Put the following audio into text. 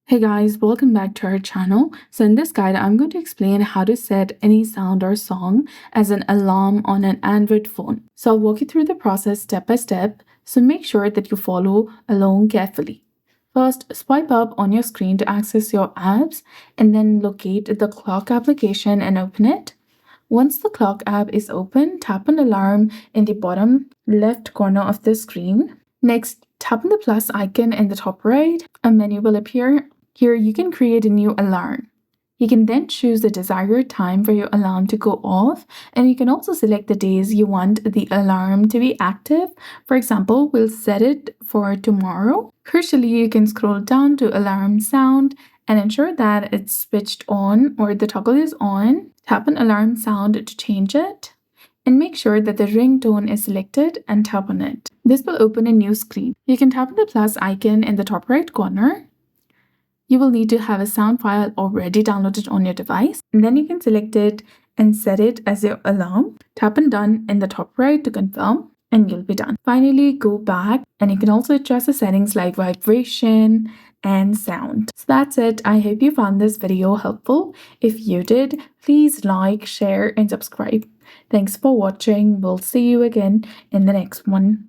Hey guys, welcome back to our channel. So in this guide, I'm going to explain how to set any sound or song as an alarm on an Android phone. So I'll walk you through the process step by step, so make sure that you follow along carefully. First, swipe up on your screen to access your apps and then locate the clock application and open it. Once the clock app is open, tap on alarm in the bottom left corner of the screen. Next, tap on the plus icon in the top right. A menu will appear. Here, you can create a new alarm. You can then choose the desired time for your alarm to go off, and you can also select the days you want the alarm to be active. For example, we'll set it for tomorrow. Crucially, you can scroll down to alarm sound and ensure that it's switched on or the toggle is on. Tap on alarm sound to change it, and make sure that the ringtone is selected and tap on it. This will open a new screen. You can tap on the plus icon in the top right corner. You will need to have a sound file already downloaded on your device, and then you can select it and set it as your alarm. Tap on done in the top right to confirm, and you'll be done. Finally, go back and you can also adjust the settings like vibration and sound. So that's it. I hope you found this video helpful. If you did, please like, share, and subscribe. Thanks for watching. We'll see you again in the next one.